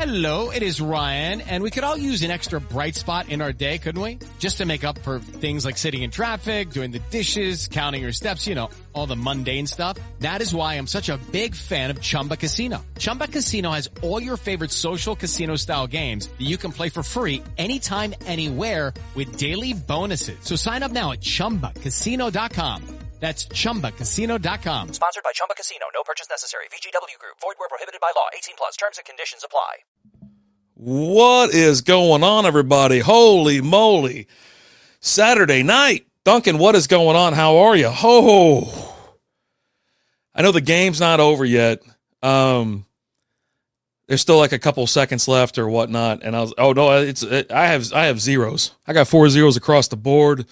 Hello, it is Ryan, and we could all use an extra bright spot in our day, couldn't we? Just to make up for things like sitting in traffic, doing the dishes, counting your steps, you know, all the mundane stuff. That is why I'm such a big fan of Chumba Casino. Chumba Casino has all your favorite social casino-style games that you can play for free anytime, anywhere with daily bonuses. So sign up now at ChumbaCasino.com. That's ChumbaCasino.com. Sponsored by Chumba Casino. No purchase necessary. VGW Group. Void where prohibited by law. 18 plus. Terms and conditions apply. What is going on, everybody? Holy moly. Saturday night. Duncan, what is going on? How are you? Oh, I know the game's not over yet. There's still like a couple seconds left or whatnot. And I have zeros. I got 4 zeros across the board.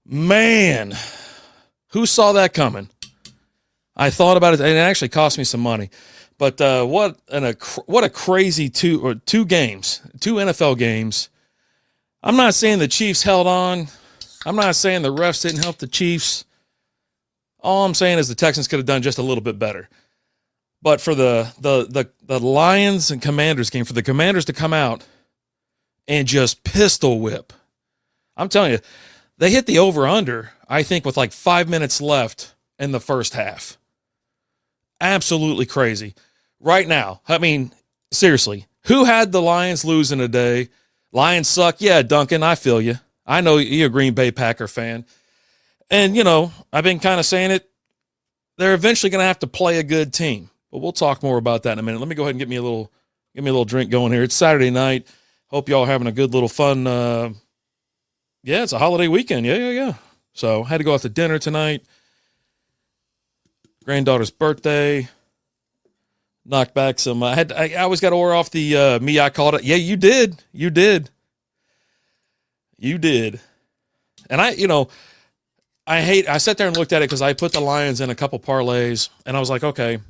Man, who saw that coming? I thought about it, and it actually cost me some money. But what a crazy two games, 2 NFL games. I'm not saying the Chiefs held on. I'm not saying the refs didn't help the Chiefs. All I'm saying is the Texans could have done just a little bit better. But for the Lions and Commanders game, for the Commanders to come out and just pistol whip, I'm telling you, they hit the over-under, I think, with like 5 minutes left in the first half. Absolutely crazy. Right now, I mean, seriously, who had the Lions losing today? Lions suck. Yeah, Duncan, I feel you. I know you're a Green Bay Packer fan. And, you know, I've been kind of saying it. They're eventually going to have to play a good team. But we'll talk more about that in a minute. Let me go ahead and get me a little drink going here. It's Saturday night. Hope y'all are having a good little fun. Yeah, it's a holiday weekend. Yeah. So I had to go out to dinner tonight. Granddaughter's birthday. Knocked back some. I always got to order off the me. I called it. Yeah, you did. And I sat there and looked at it because I put the Lions in a couple parlays, and I was like, okay. And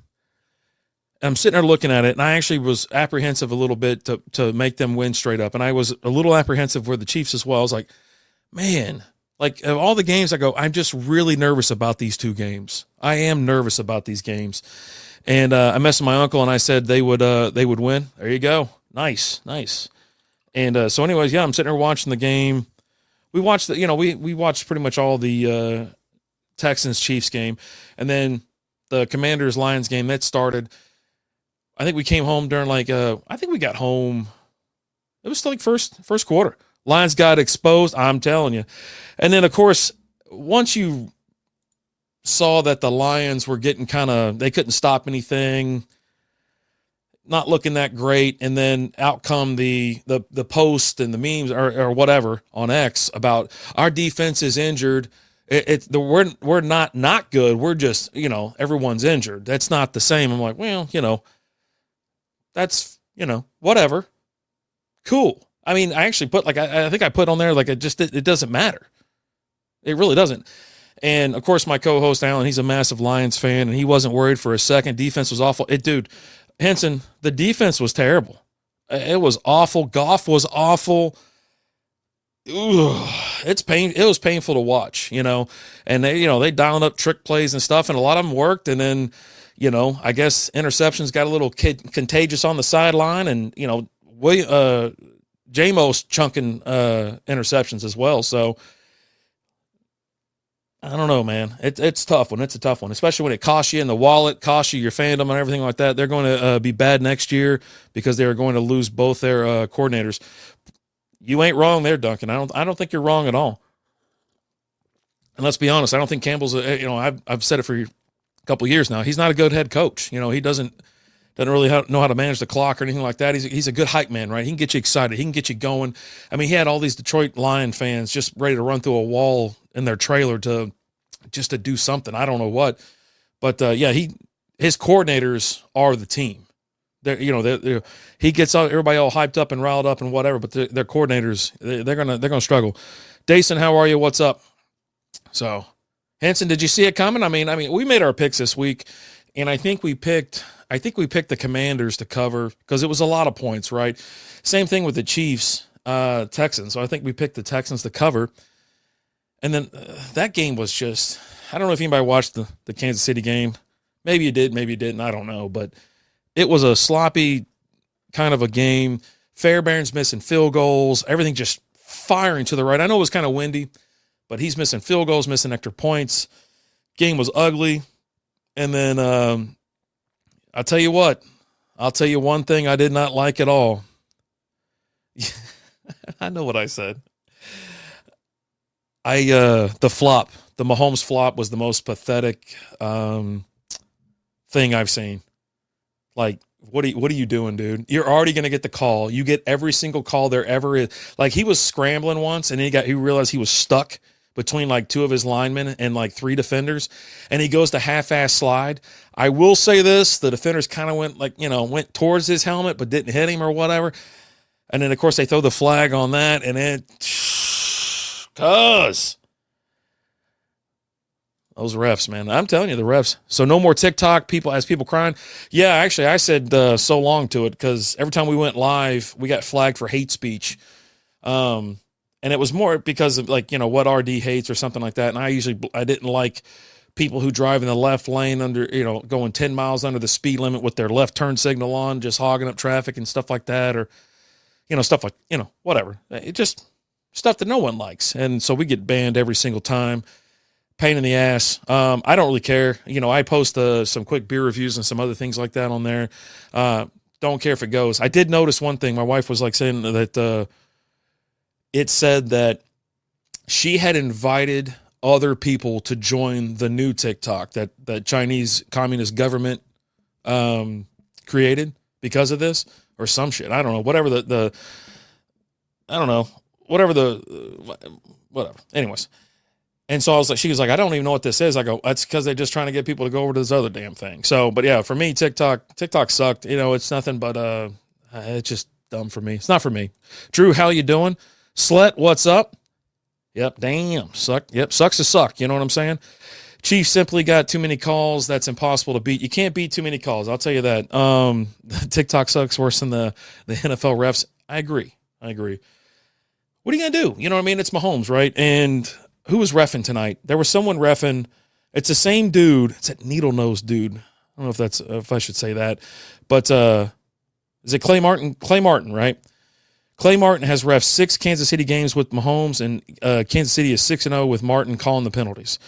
I'm sitting there looking at it, and I actually was apprehensive a little bit to make them win straight up, and I was a little apprehensive with the Chiefs as well. I was like, man, like of all the games, I go, I'm just really nervous about these 2 games. I am nervous about these games. And I messaged my uncle, and I said they would win. There you go. Nice. And so anyways, yeah, I'm sitting there watching the game. We watched we watched pretty much all the Texans-Chiefs game. And then the Commanders-Lions game, that started. I think we came home during I think we got home. It was like first quarter. Lions got exposed, I'm telling you. And then, of course, once you saw that the Lions were getting they couldn't stop anything, not looking that great, and then out come the post and the memes or whatever on X about our defense is injured. We're not good. We're just, everyone's injured. That's not the same. I'm like, well, that's, whatever. Cool. I mean, I actually put I think I put on there it doesn't matter. It really doesn't. And of course, my co-host Alan, he's a massive Lions fan, and he wasn't worried for a second. Defense was awful. Dude, Henson, the defense was terrible. It was awful. Goff was awful. Ugh, it was painful to watch, And they dialed up trick plays and stuff, and a lot of them worked. And then, I guess interceptions got a little contagious on the sideline, and J-Mo's chunking interceptions as well. So I don't know, man. It's tough one. It's a tough one, especially when it costs you in the wallet, costs you your fandom and everything like that. They're going to be bad next year because they are going to lose both their coordinators. You ain't wrong there, Duncan. I don't think you're wrong at all. And let's be honest, I don't think Campbell's. I've said it for a couple of years now. He's not a good head coach. He doesn't really know how to manage the clock or anything like that. He's a good hype man, right? He can get you excited. He can get you going. I mean, he had all these Detroit Lion fans just ready to run through a wall in their trailer to do something. I don't know what, but his coordinators are the team. He gets everybody all hyped up and riled up and whatever, but their coordinators, they're gonna struggle. Dason, how are you? What's up? So, Henson, did you see it coming? I mean, we made our picks this week, and I think we picked the Commanders to cover because it was a lot of points, right? Same thing with the Chiefs, Texans. So I think we picked the Texans to cover. And then that game was just, I don't know if anybody watched the Kansas City game. Maybe you did, maybe you didn't. I don't know. But it was a sloppy kind of a game. Fairbairn's missing field goals. Everything just firing to the right. I know it was kind of windy, but he's missing field goals, missing extra points. Game was ugly. And then I'll tell you what. I'll tell you one thing I did not like at all. I know what I said. The Mahomes flop was the most pathetic thing I've seen. Like, what are you doing, dude? You're already going to get the call. You get every single call there ever is. Like, he was scrambling once, and he realized he was stuck between like two of his linemen and like three defenders, and he goes to half-ass slide. I will say this, the defenders kind of went towards his helmet but didn't hit him or whatever. And then, of course, they throw the flag on that, and those refs, man. I'm telling you, the refs. So no more TikTok people crying. Yeah, actually, I said so long to it because every time we went live, we got flagged for hate speech. And it was more because of what RD hates or something like that. And I didn't like people who drive in the left lane under, going 10 miles under the speed limit with their left turn signal on, just hogging up traffic and stuff like that. Or, stuff like, whatever. It just stuff that no one likes. And so we get banned every single time. Pain in the ass. I don't really care. I post some quick beer reviews and some other things like that on there. Don't care if it goes. I did notice one thing. My wife was saying that it said that she had invited other people to join the new TikTok that Chinese Communist government created because of this or some shit. I don't know. Whatever whatever. Anyways. And so she was like, I don't even know what this is. I go, that's because they're just trying to get people to go over to this other damn thing. So, but yeah, for me, TikTok sucked. It's nothing but, it's just dumb for me. It's not for me. Drew, how you doing? Slet, what's up? Yep, damn, suck. Yep, sucks to suck. You know what I'm saying? Chiefs simply got too many calls. That's impossible to beat. You can't beat too many calls. I'll tell you that. TikTok sucks worse than the NFL refs. I agree. What are you going to do? You know what I mean? It's Mahomes, right? And who was reffing tonight? There was someone reffing. It's the same dude. It's that needle-nosed dude. I don't know if I should say that. But is it Clay Martin? Clay Martin, right? Clay Martin has reffed 6 Kansas City games with Mahomes, and Kansas City is 6-0 with Martin calling the penalties.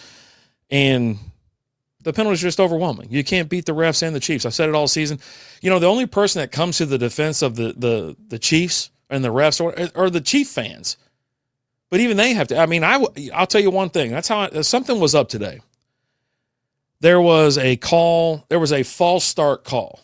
And the penalties are just overwhelming. You can't beat the refs and the Chiefs. I've said it all season. The only person that comes to the defense of the Chiefs and the refs are the Chief fans. But even they have to. I mean, I'll tell you one thing. That's how something was up today. There was a call. There was a false start call.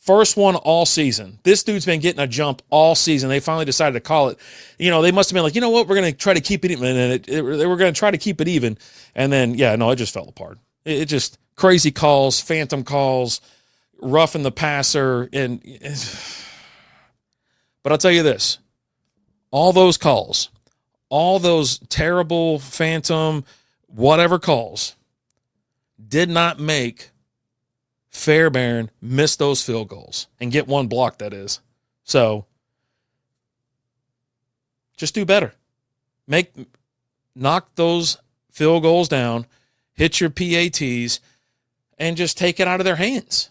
First one all season. This dude's been getting a jump all season. They finally decided to call it. They must have been like, you know what? We're going to try to keep it even. And they were going to try to keep it even. And then, it just fell apart. It just crazy calls, phantom calls, roughing the passer. But I'll tell you this. All those calls, all those terrible phantom whatever calls did not make Fairbairn miss those field goals and get one block, that is. So just do better. Knock those field goals down, hit your PATs, and just take it out of their hands.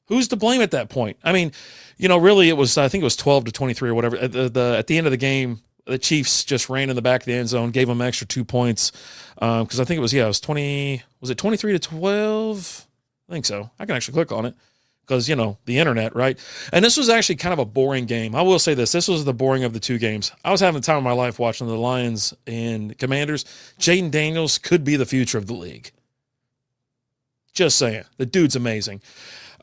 Who's to blame at that point? I mean, really it was, I think it was 12-23 or whatever. At the end of the game, the Chiefs just ran in the back of the end zone, gave them an extra 2 points. Because I think it was 23-12? I think so. I can actually click on it because, the internet, right? And this was actually kind of a boring game. I will say this. This was the boring of the two games. I was having the time of my life watching the Lions and Commanders. Jaden Daniels could be the future of the league. Just saying. The dude's amazing.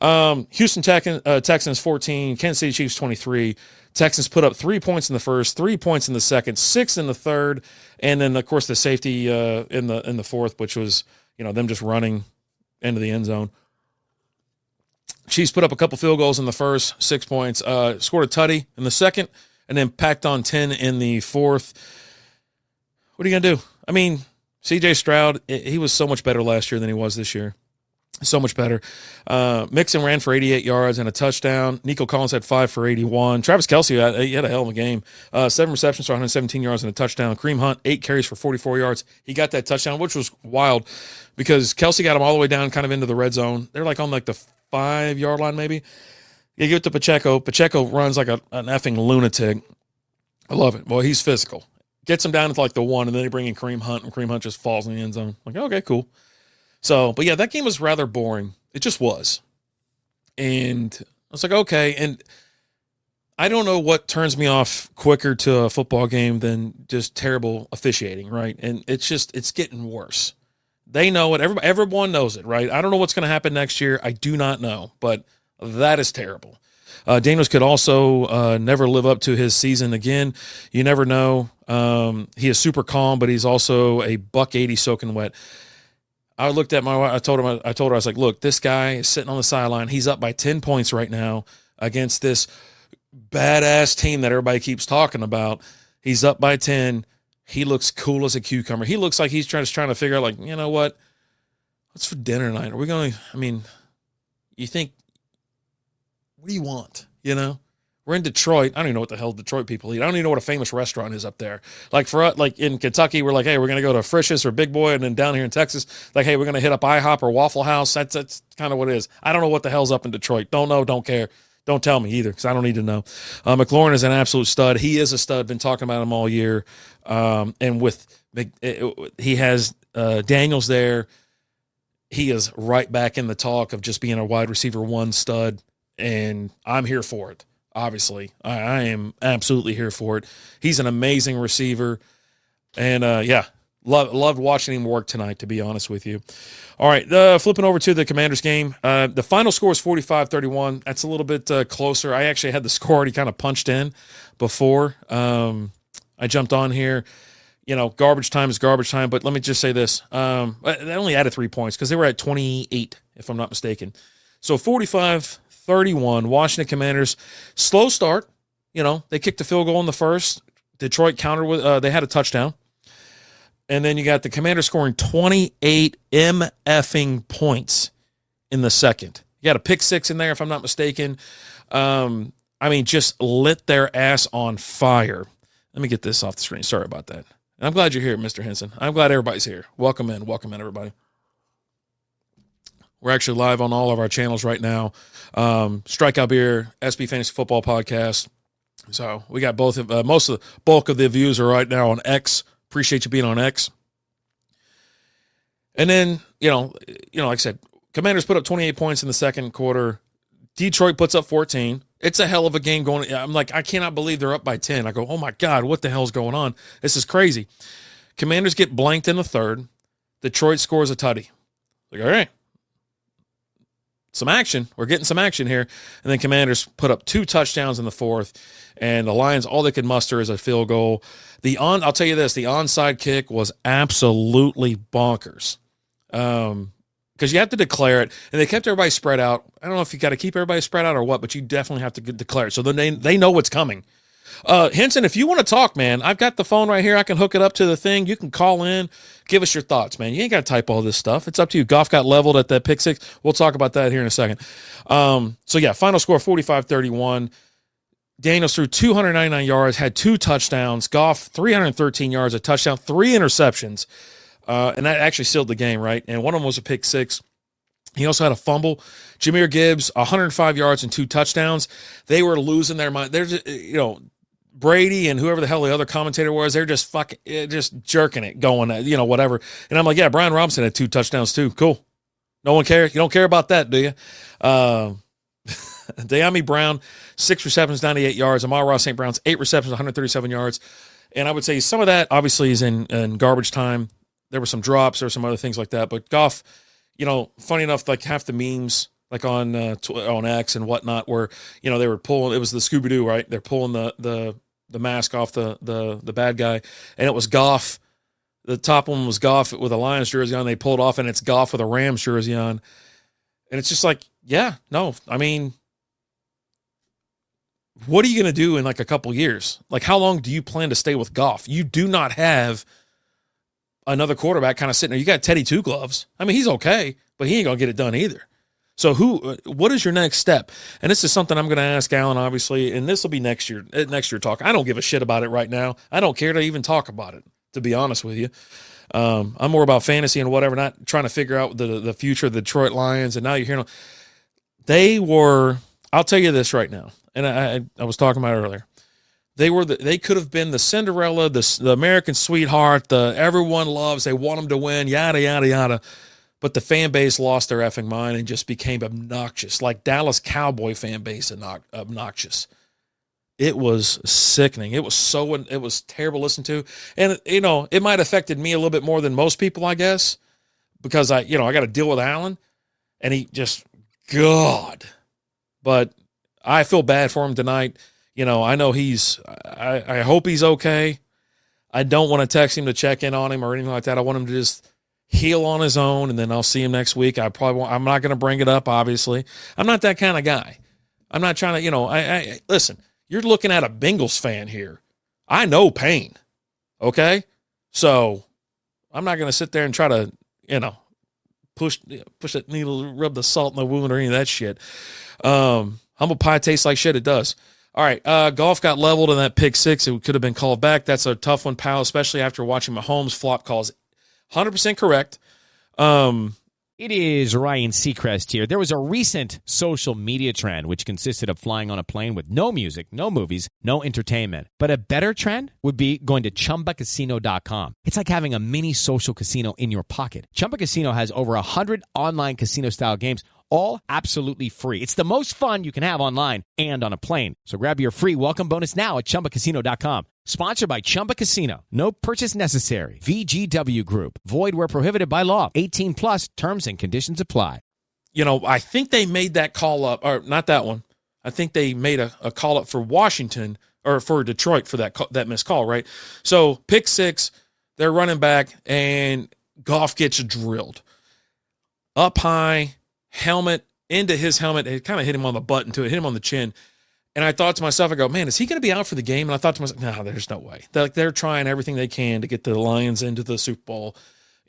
Houston Texans 14, Kansas City Chiefs 23. Texans put up 3 points in the first, 3 points in the second, 6 in the third, and then of course the safety in the fourth, which was them just running into the end zone. Chiefs put up a couple field goals in the first, 6 points, scored a tutty in the second, and then packed on 10 in the fourth. What are you gonna do? I mean, C.J. Stroud, he was so much better last year than he was this year. So much better. Mixon ran for 88 yards and a touchdown. Nico Collins had 5 for 81. Travis Kelce, he had a hell of a game. 7 receptions for 117 yards and a touchdown. Kareem Hunt, 8 carries for 44 yards. He got that touchdown, which was wild because Kelce got him all the way down kind of into the red zone. They're on the 5-yard line maybe. You give it to Pacheco. Pacheco runs like an effing lunatic. I love it. Boy, he's physical. Gets him down to like the 1, and then they bring in Kareem Hunt, and Kareem Hunt just falls in the end zone. Like, okay, cool. So, but yeah, that game was rather boring. It just was. And I was like, okay. And I don't know what turns me off quicker to a football game than just terrible officiating, right? And it's getting worse. They know it. Everyone knows it, right? I don't know what's going to happen next year. I do not know, but that is terrible. Daniels could also never live up to his season again. You never know. He is super calm, but he's also a $180 soaking wet. I looked at my wife. I told her, I was like, look, this guy is sitting on the sideline. He's up by 10 points right now against this badass team that everybody keeps talking about. He's up by 10. He looks cool as a cucumber. He looks like he's trying to figure out, like, you know what? What's for dinner tonight? Are we going to, I mean, you think, what do you want? You know, we're in Detroit. I don't even know what the hell Detroit people eat. I don't even know what a famous restaurant is up there. Like for us, like in Kentucky, we're like, hey, we're going to go to Frisch's or Big Boy. And then down here in Texas, like, hey, we're going to hit up IHOP or Waffle House. That's kind of what it is. I don't know what the hell's up in Detroit. Don't know. Don't care. Don't tell me either, because I don't need to know. McLaurin is an absolute stud. He is a stud. Been talking about him all year. And with he has Daniels there. He is right back in the talk of just being a wide receiver 1 stud. And I'm here for it, obviously. I am absolutely here for it. He's an amazing receiver. And, loved watching him work tonight, to be honest with you. All right, flipping over to the Commanders game. The final score is 45-31. That's a little bit closer. I actually had the score already kind of punched in before I jumped on here. You know, garbage time is garbage time, but let me just say this. They only added 3 points because they were at 28, if I'm not mistaken. So 45-31, Washington Commanders, slow start. You know, they kicked a field goal in the first. Detroit countered with, they had a touchdown. And then you got the Commanders scoring 28 MFing points in the second. You got a pick 6 in there, if I'm not mistaken. I mean, just lit their ass on fire. Let me get this off the screen. Sorry about that. I'm glad you're here, Mr. Henson. I'm glad everybody's here. Welcome in, everybody. We're actually live on all of our channels right now. Strikeout Beer, SB Fantasy Football Podcast. So we got both of most of the bulk of the views are right now on X. Appreciate you being on X. And then, you know, like I said, Commanders put up 28 points in the second quarter. Detroit puts up 14. It's a hell of a game going. I'm like, I cannot believe they're up by 10. I go, oh my God, what the hell's going on? This is crazy. Commanders get blanked in the third. Detroit scores a tutty. Like, all right. Some action. We're getting some action here. And then Commanders put up 2 touchdowns in the fourth. And the Lions, all they could muster is a field goal. I'll tell you this, the onside kick was absolutely bonkers. Because you have to declare it, and they kept everybody spread out. I don't know if you got to keep everybody spread out or what, but you definitely have to declare it. So then they know what's coming. Henson, if you want to talk, man, I've got the phone right here. I can hook it up to the thing. You can call in. Give us your thoughts, man. You ain't got to type all this stuff. It's up to you. Goff got leveled at that pick 6. We'll talk about that here in a second. So, yeah, final score 45-31. Daniels threw 299 yards, had 2 touchdowns. Goff, 313 yards, a touchdown, 3 interceptions. And that actually sealed the game, right? And one of them was a pick 6. He also had a fumble. Jahmyr Gibbs, 105 yards and 2 touchdowns. They were losing their mind. They're just, Brady and whoever the hell the other commentator was, they're just just jerking it, going, whatever. And I'm like, yeah, Brian Robinson had 2 touchdowns too. Cool. No one cares. You don't care about that, do you? De'Ami Brown, 6 receptions, 98 yards. Amon-Ra St. Brown's 8 receptions, 137 yards. And I would say some of that obviously is in garbage time. There were some drops, there were some other things like that. But Goff, funny enough, like half the memes like on X and whatnot were, they were pulling, it was the Scooby-Doo, right? They're pulling the mask off the bad guy. And it was Goff. The top one was Goff with a Lions jersey on. They pulled off, and it's Goff with a Rams jersey on. And it's just like, yeah, no, I mean, what are you going to do in like a couple years? Like, how long do you plan to stay with Goff? You do not have another quarterback kind of sitting there. You got Teddy Two Gloves. I mean, he's okay, but he ain't going to get it done either. So what is your next step? And this is something I'm going to ask Alan, obviously, and this will be next year talk. I don't give a shit about it right now. I don't care to even talk about it, to be honest with you. I'm more about fantasy and whatever, not trying to figure out the future of the Detroit Lions. And now you're hearing they were, I'll tell you this right now, and I was talking about it earlier. They could have been the Cinderella, the American sweetheart, the everyone loves, they want them to win, yada, yada, yada. But the fan base lost their effing mind and just became obnoxious, like Dallas Cowboy fan base obnoxious. It was sickening. It was terrible to listen to. And, it might have affected me a little bit more than most people, I guess, because I got to deal with Allen, and he just, God. But I feel bad for him tonight. I know I hope he's okay. I don't want to text him to check in on him or anything like that. I want him to just heal on his own, and then I'll see him next week. I'm not going to bring it up, obviously. I'm not that kind of guy. I'm not trying to, listen, you're looking at a Bengals fan here. I know pain, okay? So I'm not going to sit there and try to, push that needle, rub the salt in the wound or any of that shit. Humble pie tastes like shit. It does. All right, Goff got leveled in that pick six. It could have been called back. That's a tough one, pal, especially after watching Mahomes flop calls. 100% correct. It is Ryan Seacrest here. There was a recent social media trend which consisted of flying on a plane with no music, no movies, no entertainment. But a better trend would be going to ChumbaCasino.com. It's like having a mini social casino in your pocket. Chumba Casino has over 100 online casino-style games, all absolutely free. It's the most fun you can have online and on a plane. So grab your free welcome bonus now at ChumbaCasino.com. Sponsored by Chumba Casino. No purchase necessary. VGW Group. Void where prohibited by law. 18 plus. Terms and conditions apply. I think they made that call up, or not that one. I think they made a call up for Washington or for Detroit for that missed call, right? So pick six, they're running back, and Goff gets drilled. Up high, helmet, into his helmet. It kind of hit him on the butt until it hit him on the chin. And I thought to myself, I go, man, is he going to be out for the game? And I thought to myself, no, there's no way. They're trying everything they can to get the Lions into the Super Bowl.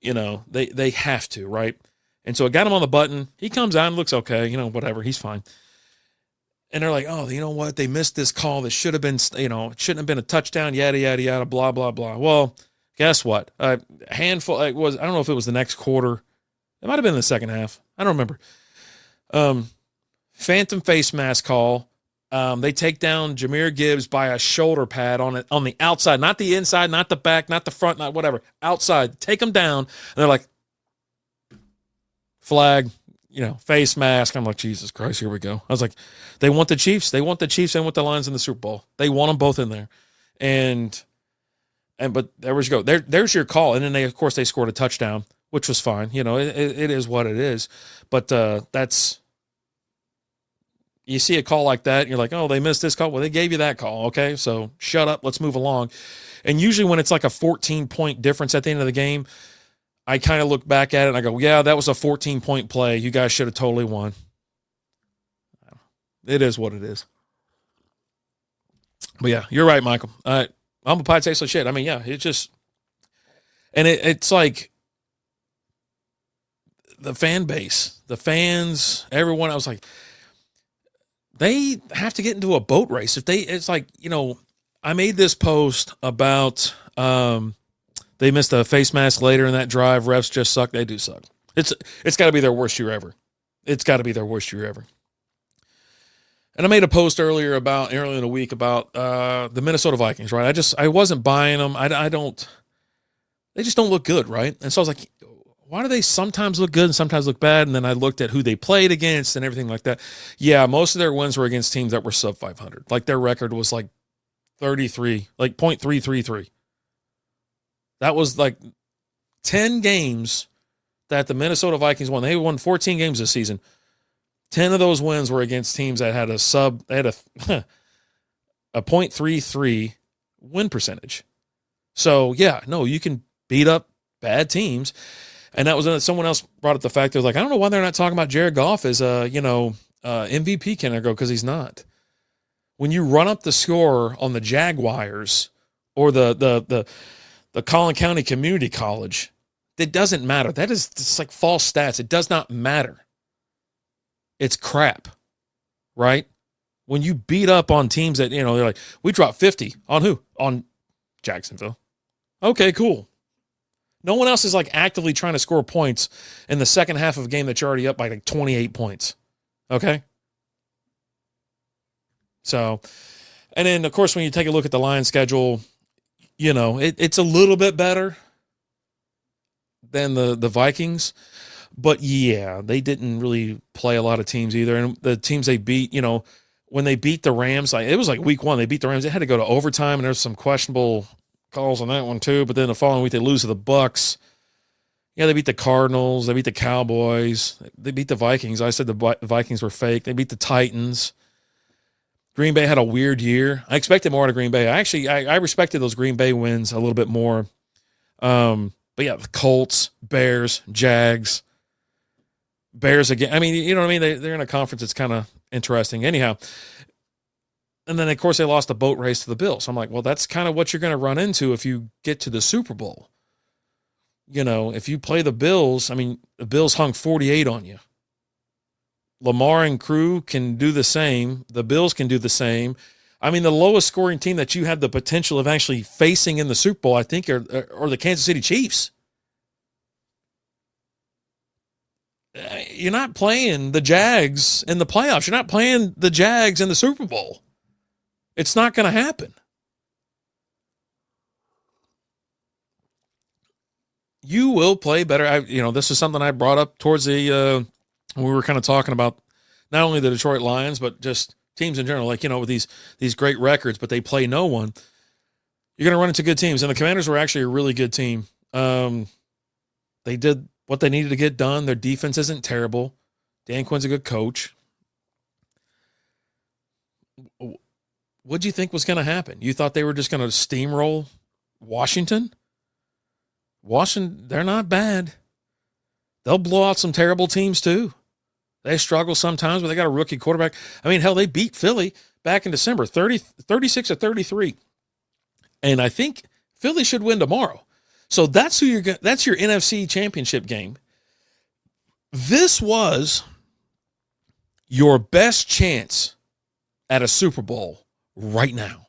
They have to, right? And so it got him on the button. He comes out and looks okay, whatever. He's fine. And they're like, oh, you know what? They missed this call. This should have been, it shouldn't have been a touchdown, yada, yada, yada, blah, blah, blah. Well, guess what? A handful, I don't know if it was the next quarter. It might have been the second half. I don't remember. Phantom face mask call. They take down Jahmyr Gibbs by a shoulder pad on the outside, not the inside, not the back, not the front, not whatever. Outside, take them down. And they're like, flag, face mask. I'm like, Jesus Christ, here we go. I was like, they want the Chiefs. They want the Chiefs and want the Lions in the Super Bowl. They want them both in there. But there was you go. There's your call. And then they scored a touchdown, which was fine. It is what it is. But that's. You see a call like that, and you're like, oh, they missed this call. Well, they gave you that call, okay? So shut up. Let's move along. And usually when it's like a 14-point difference at the end of the game, I kind of look back at it, and I go, yeah, that was a 14-point play. You guys should have totally won. It is what it is. But, yeah, you're right, Michael. I'm a pie taste like shit. I mean, yeah, it's just – and it's like the fan base, the fans, everyone. I was like – they have to get into a boat race. It's like, I made this post about they missed a face mask later in that drive. Refs just suck. They do suck. It's got to be their worst year ever. It's got to be their worst year ever. And I made a post earlier in the week about the Minnesota Vikings, right? I wasn't buying them. They just don't look good, right? And so I was like, why do they sometimes look good and sometimes look bad? And then I looked at who they played against and everything like that. Yeah, most of their wins were against teams that were sub 500. Like their record was like 33, like .333. That was like 10 games that the Minnesota Vikings won. They won 14 games this season. 10 of those wins were against teams that had a .33 win percentage. So, yeah, no, you can beat up bad teams. And that was someone else brought up the fact that was like, I don't know why they're not talking about Jared Goff as a, MVP candidate. Because he's not. When you run up the score on the Jaguars or the Collin County Community College, it doesn't matter. That is just like false stats. It does not matter. It's crap, right? When you beat up on teams that, they're like, we dropped 50 on who? On Jacksonville. Okay, cool. No one else is like actively trying to score points in the second half of a game that you're already up by like 28 points. Okay? So, and then, of course, when you take a look at the Lions schedule, you know, it's a little bit better than the Vikings. But, yeah, they didn't really play a lot of teams either. And the teams they beat, you know, when they beat the Rams, like it was like week 1, they beat the Rams. They had to go to overtime, and there's some questionable calls on that one too. But then the following week, they lose to the Bucks. Yeah, they beat the Cardinals. They beat the Cowboys. They beat the Vikings. I said the Vikings were fake. They beat the Titans. Green Bay had a weird year. I expected more out of Green Bay. I respected those Green Bay wins a little bit more. But yeah, the Colts, Bears, Jags, Bears again. I mean, you know what I mean? They're in a conference that's kind of interesting. Anyhow, and then, of course, they lost the boat race to the Bills. So I'm like, well, that's kind of what you're going to run into if you get to the Super Bowl. You know, if you play the Bills, I mean, the Bills hung 48 on you. Lamar and crew can do the same. The Bills can do the same. I mean, the lowest scoring team that you have the potential of actually facing in the Super Bowl, I think, are the Kansas City Chiefs. You're not playing the Jags in the playoffs. You're not playing the Jags in the Super Bowl. It's not going to happen. You will play better. This is something I brought up towards the when we were kind of talking about not only the Detroit Lions, but just teams in general. Like, you know, with these great records, but they play no one. You're going to run into good teams. And the Commanders were actually a really good team. They did what they needed to get done. Their defense isn't terrible. Dan Quinn's a good coach. What do you think was going to happen? You thought they were just going to steamroll Washington? Washington, they're not bad. They'll blow out some terrible teams too. They struggle sometimes, but they got a rookie quarterback. I mean, hell, they beat Philly back in December, 36-33. And I think Philly should win tomorrow. So that's that's your NFC Championship game. This was your best chance at a Super Bowl right now.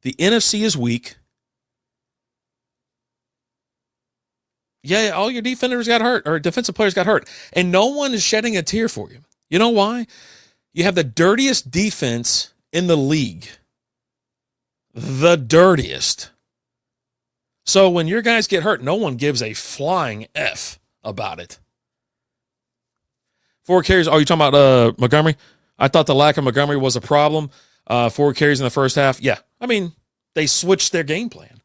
The NFC is weak. Yeah, all your defenders got hurt, or defensive players got hurt, and no one is shedding a tear for you. You know why? You have the dirtiest defense in the league. The dirtiest. So when your guys get hurt, no one gives a flying F about it. 4 carries. Oh, you're talking about Montgomery? I thought the lack of Montgomery was a problem. 4 carries in the first half. Yeah, I mean, they switched their game plan.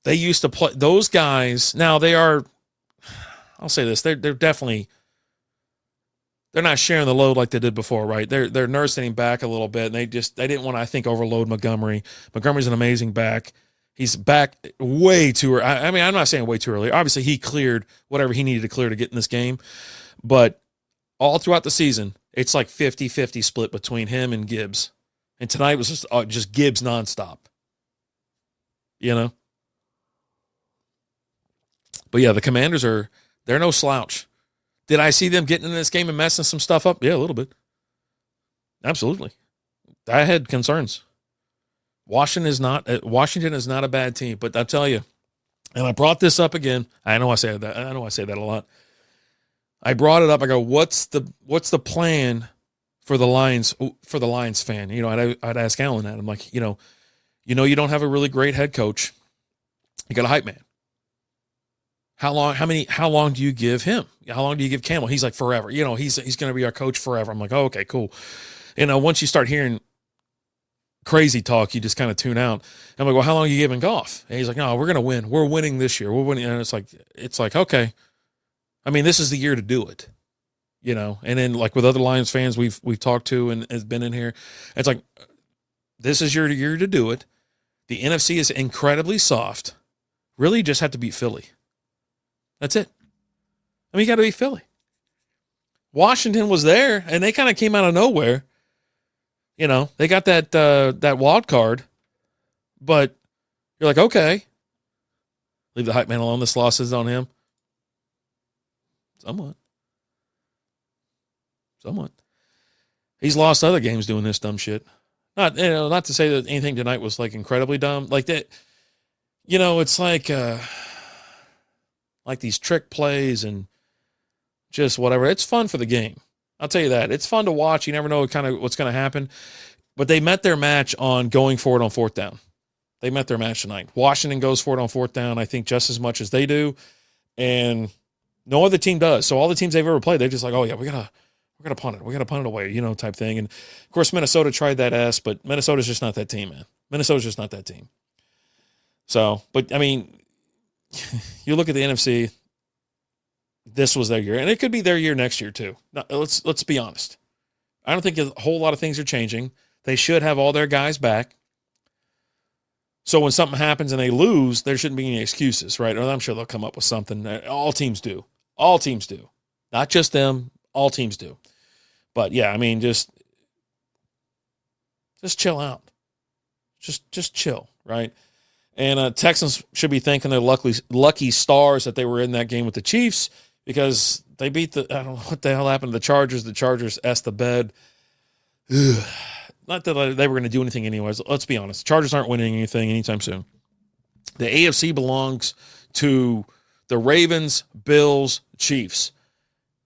They used to play those guys. Now they are, I'll say this, they're definitely, they're not sharing the load like they did before, right? They're nursing him back a little bit, and they didn't want to, I think, overload Montgomery. Montgomery's an amazing back. He's back way too early. I mean, I'm not saying way too early. Obviously, he cleared whatever he needed to clear to get in this game. But all throughout the season, it's like 50-50 split between him and Gibbs. And tonight was just Gibbs nonstop. You know? But yeah, the Commanders they're no slouch. Did I see them getting in this game and messing some stuff up? Yeah, a little bit. Absolutely. I had concerns. Washington is not a bad team, but I'll tell you, and I brought this up again. I know I say that a lot. I brought it up. I go, what's the plan for the Lions fan? You know, I'd ask Alan that. I'm like, you don't have a really great head coach. You got a hype man. How long do you give him? How long do you give Campbell? He's like forever. You know, he's going to be our coach forever. I'm like, oh, okay, cool. You know, once you start hearing crazy talk, you just kind of tune out. I'm like, well, how long are you giving Goff? And he's like, no, we're going to win. We're winning this year. We're winning. And it's like, okay. I mean, this is the year to do it, you know? And then like with other Lions fans we've talked to and has been in here, it's like, this is your year to do it. The NFC is incredibly soft. Really, you just have to beat Philly. That's it. I mean, you got to beat Philly. Washington was there, and they kind of came out of nowhere. You know, they got that wild card, but you're like, okay, leave the hype man alone. This loss is on him. Somewhat. He's lost other games doing this dumb shit. Not to say that anything tonight was like incredibly dumb. Like that, you know, it's like these trick plays and just whatever. It's fun for the game. I'll tell you that. It's fun to watch. You never know kind of what's going to happen. But they met their match on going for it on fourth down. They met their match tonight. Washington goes for it on fourth down, I think, just as much as they do. And no other team does. So all the teams they've ever played, they're just like, oh, yeah, we're gonna punt it. We're going to punt it away, type thing. And, of course, Minnesota tried that but Minnesota's just not that team, man. Minnesota's just not that team. So, but, I mean, you look at the NFC, this was their year. And it could be their year next year, too. Now, let's be honest. I don't think a whole lot of things are changing. They should have all their guys back. So when something happens and they lose, there shouldn't be any excuses, right? I'm sure they'll come up with something. All teams do. All teams do. Not just them. All teams do. But, yeah, I mean, just chill out. Just chill, right? And Texans should be thanking their lucky stars that they were in that game with the Chiefs because they beat I don't know what the hell happened to the Chargers. The Chargers asked the bed. Ugh. Not that they were going to do anything anyways. Let's be honest. Chargers aren't winning anything anytime soon. The AFC belongs to the Ravens, Bills, Chiefs.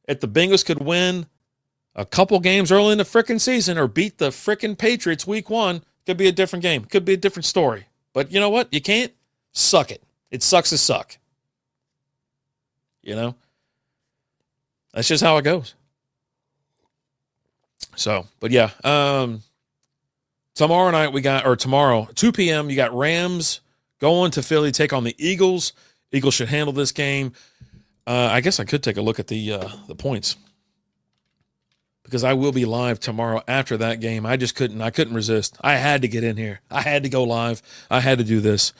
If the Bengals could win a couple games early in the frickin' season or beat the frickin' Patriots week 1, could be a different game. Could be a different story. But you know what? You can't. Suck it. It sucks to suck. That's just how it goes. So, but yeah. Tomorrow night 2 p.m., you got Rams going to Philly, take on the Eagles. Eagles should handle this game. I guess I could take a look at the points because I will be live tomorrow after that game. I couldn't resist. I had to get in here. I had to go live. I had to do this.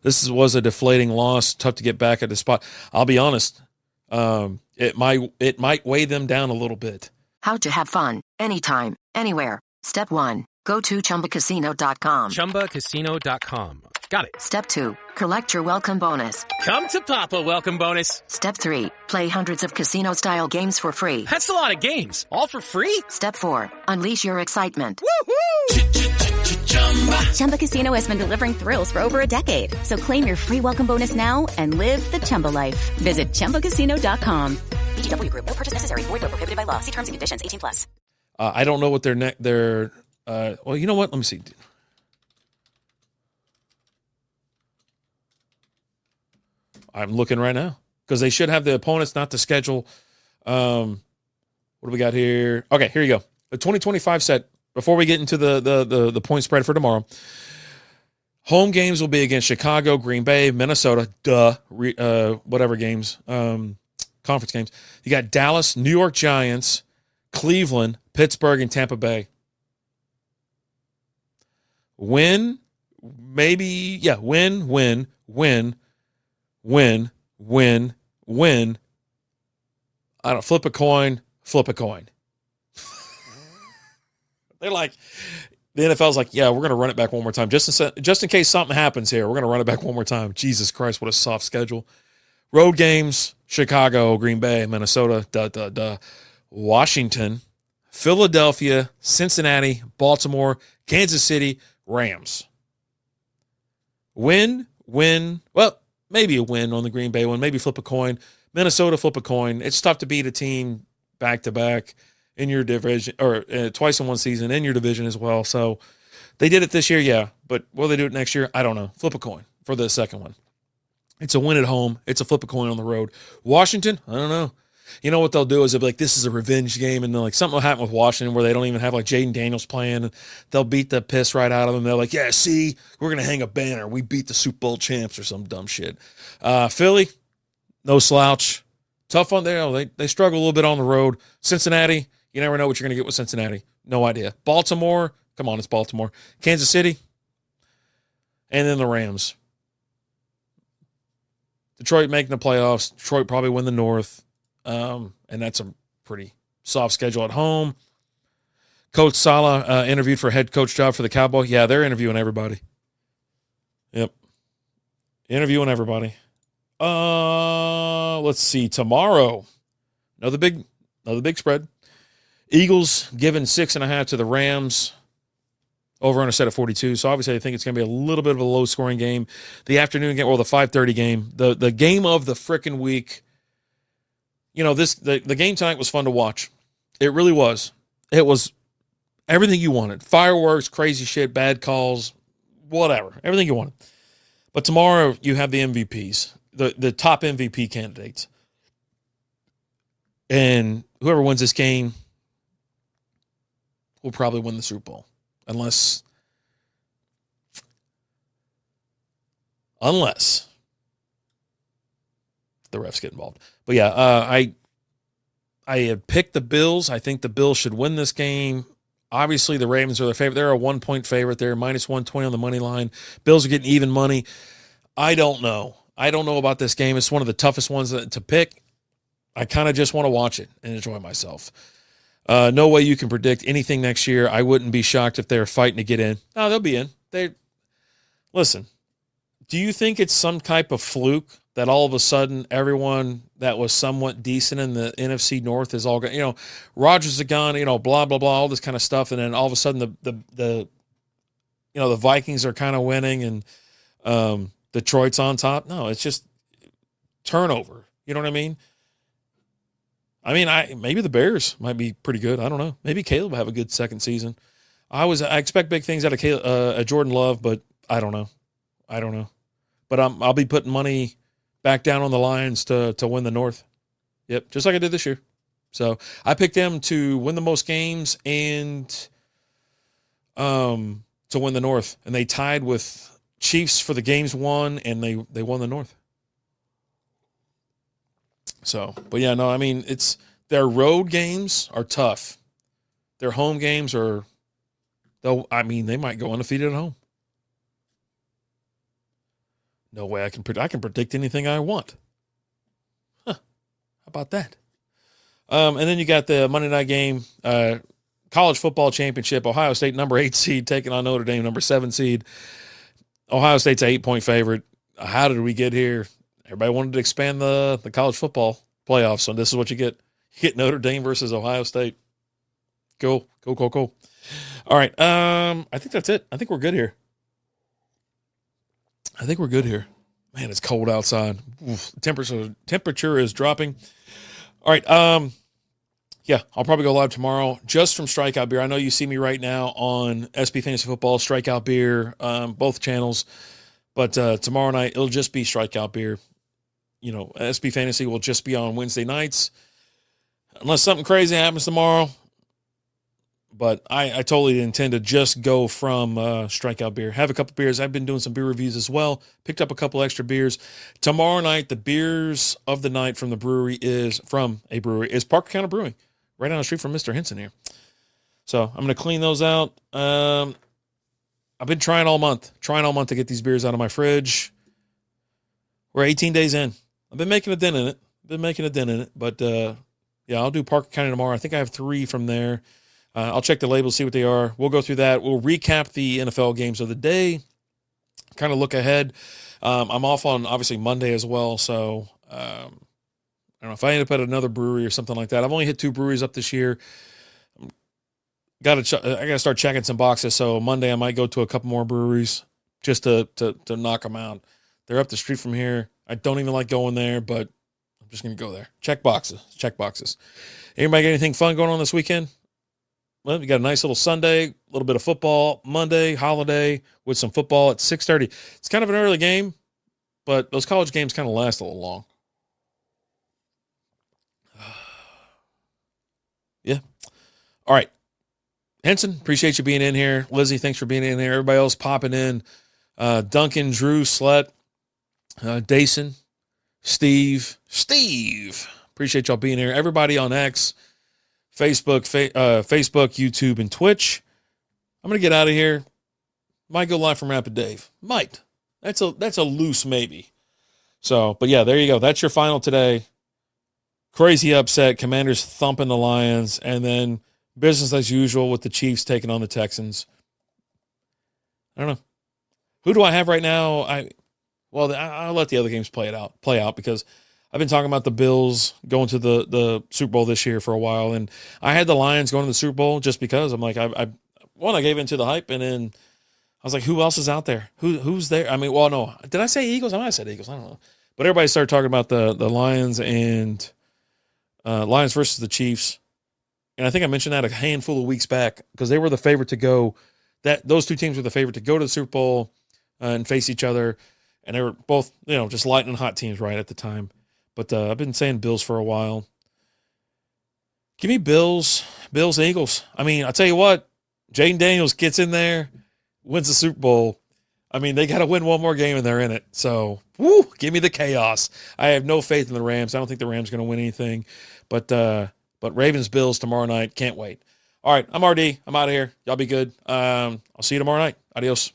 This was a deflating loss. Tough to get back at the spot. I'll be honest. It might weigh them down a little bit. How to have fun anytime, anywhere. Step 1. Go to ChumbaCasino.com. ChumbaCasino.com. Got it. Step 2. Collect your welcome bonus. Come to Papa welcome bonus. Step 3. Play hundreds of casino-style games for free. That's a lot of games. All for free? Step 4. Unleash your excitement. Woohoo! Chumba Casino has been delivering thrills for over a decade. So claim your free welcome bonus now and live the Chumba life. Visit ChumbaCasino.com. VGW Group. No purchase necessary. Void where prohibited by law. See terms and conditions. 18+. I don't know what their well, you know what? Let me see. I'm looking right now because they should have the opponents, not the schedule. What do we got here? Okay, here you go. The 2025 set. Before we get into the point spread for tomorrow, home games will be against Chicago, Green Bay, Minnesota. Whatever games, conference games. You got Dallas, New York Giants, Cleveland, Pittsburgh, and Tampa Bay. Win. I don't flip a coin. They're like, the NFL's like, yeah, we're going to run it back one more time. Just in case something happens here, we're going to run it back one more time. Jesus Christ, what a soft schedule. Road games, Chicago, Green Bay, Minnesota, Washington, Philadelphia, Cincinnati, Baltimore, Kansas City, Rams. Win. Well, maybe a win on the Green Bay one. Maybe flip a coin. Minnesota, flip a coin. It's tough to beat a team back-to-back in your division, or twice in one season in your division as well. So they did it this year, yeah. But will they do it next year? I don't know. Flip a coin for the second one. It's a win at home. It's a flip a coin on the road. Washington, I don't know. You know what they'll do is they'll be like, this is a revenge game, and then like something will happen with Washington where they don't even have like Jaden Daniels playing, and they'll beat the piss right out of them. They're like, yeah, see, we're gonna hang a banner. We beat the Super Bowl champs or some dumb shit. Philly, no slouch. Tough on there. They struggle a little bit on the road. Cincinnati, you never know what you're gonna get with Cincinnati. No idea. Baltimore, come on, it's Baltimore. Kansas City, and then the Rams. Detroit making the playoffs. Detroit probably win the North. And that's a pretty soft schedule at home. Coach Saleh interviewed for head coach job for the Cowboys. Yeah, they're interviewing everybody. Yep. Interviewing everybody. Let's see. Tomorrow, another big spread. Eagles giving 6.5 to the Rams. Over on a set of 42. So obviously I think it's going to be a little bit of a low-scoring game. The afternoon game, or the 5:30 game. The game of the frickin' week. You know, the game tonight was fun to watch. It really was. It was Everything you wanted. Fireworks, crazy shit, bad calls, whatever. Everything you wanted. But tomorrow you have the MVPs, the top MVP candidates. And whoever wins this game will probably win the Super Bowl. Unless the refs get involved. But yeah, I had picked the Bills. I think the Bills should win this game. Obviously, the Ravens are their favorite. They're a 1-point favorite. They're minus 120 on the money line. Bills are getting even money. I don't know. I don't know about this game. It's one of the toughest ones to pick. I kind of just want to watch it and enjoy myself. No way you can predict anything next year. I wouldn't be shocked if they're fighting to get in. No, they'll be in. Listen, do you think it's some type of fluke that all of a sudden everyone that was somewhat decent in the NFC North is all going, Rodgers is gone, blah, blah, blah, all this kind of stuff. And then all of a sudden the Vikings are kind of winning and Detroit's on top. No, it's just turnover. You know what I mean? Maybe the Bears might be pretty good. I don't know. Maybe Caleb will have a good second season. I expect big things out of Jordan Love, but I don't know. But I'll be putting money back down on the Lions to win the North. Yep, just like I did this year. So I picked them to win the most games and to win the North. And they tied with Chiefs for the games won, and they won the North. So, but yeah, no, it's their road games are tough. Their home games they might go undefeated at home. No way I can predict anything I want. Huh. How about that? And then you got the Monday night game, college football championship, Ohio State number 8 seed taking on Notre Dame number 7 seed. Ohio State's an 8-point favorite. How did we get here? Everybody wanted to expand the college football playoffs, so this is what you get. You get Notre Dame versus Ohio State. Cool. All right, I think that's it. I think we're good here. Man, it's cold outside. Oof, the temperature is dropping. All right, yeah, I'll probably go live tomorrow just from Strikeout Beer. I know you see me right now on SB Fantasy Football, Strikeout Beer, both channels. But tomorrow night, it'll just be Strikeout Beer. SB Fantasy will just be on Wednesday nights. Unless something crazy happens tomorrow. But I totally intend to just go from Strikeout Beer. Have a couple beers. I've been doing some beer reviews as well. Picked up a couple extra beers. Tomorrow night, the beers of the night from a brewery is Parker County Brewing. Right down the street from Mr. Henson here. So I'm going to clean those out. I've been trying all month to get these beers out of my fridge. We're 18 days in. I've been making a dent in it. But, yeah, I'll do Parker County tomorrow. I think I have 3 from there. I'll check the labels, see what they are. We'll go through that. We'll recap the NFL games of the day, kind of look ahead. I'm off on, obviously, Monday as well. So, I don't know if I end up at another brewery or something like that. I've only hit 2 breweries up this year. I got to start checking some boxes. So Monday I might go to a couple more breweries just to knock them out. They're up the street from here. I don't even like going there, but I'm just going to go there. Check boxes. Anybody got anything fun going on this weekend? Well, we got a nice little Sunday, a little bit of football. Monday, holiday with some football at 6:30. It's kind of an early game, but those college games kind of last a little long. Yeah. All right. Henson, appreciate you being in here. Lizzie, thanks for being in here. Everybody else popping in. Duncan, Drew, Slet, Dason, Steve. Appreciate y'all being here. Everybody on X, Facebook, YouTube, and Twitch. I'm going to get out of here. Might go live from Rapid Dave. Might. That's a loose maybe. So, but yeah, there you go. That's your final today. Crazy upset. Commanders thumping the Lions. And then business as usual with the Chiefs taking on the Texans. I don't know. Who do I have right now? I'll let the other games play out because I've been talking about the Bills going to the Super Bowl this year for a while, and I had the Lions going to the Super Bowl just because I'm like I gave into the hype, and then I was like, who else is out there? Who's there? No. Did I say Eagles? I might have said Eagles. I don't know. But everybody started talking about the Lions and Lions versus the Chiefs. and I think I mentioned that a handful of weeks back, because they were the favorite to go. Those two teams were the favorite to go to the Super Bowl and face each other, and they were both, just lightning hot teams right at the time. But I've been saying Bills for a while. Give me Bills, Eagles. I mean, I'll tell you what, Jaden Daniels gets in there, wins the Super Bowl. I mean, they got to win one more game and they're in it. So, give me the chaos. I have no faith in the Rams. I don't think the Rams are going to win anything. But Ravens, Bills tomorrow night. Can't wait. All right, I'm RD. I'm out of here. Y'all be good. I'll see you tomorrow night. Adios.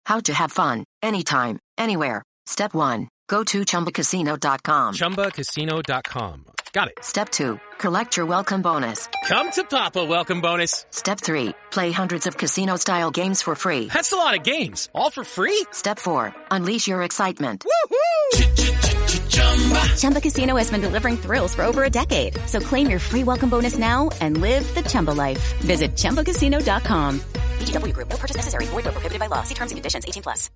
How to have fun, anytime, anywhere. Step 1. Go to ChumbaCasino.com. ChumbaCasino.com. Got it. Step 2. Collect your welcome bonus. Come to Papa welcome bonus. Step 3. Play hundreds of casino-style games for free. That's a lot of games. All for free? Step 4. Unleash your excitement. Chumba Casino has been delivering thrills for over a decade. So claim your free welcome bonus now and live the Chumba life. Visit ChumbaCasino.com. VGW Group. No purchase necessary. Void where prohibited by law. See terms and conditions. 18+.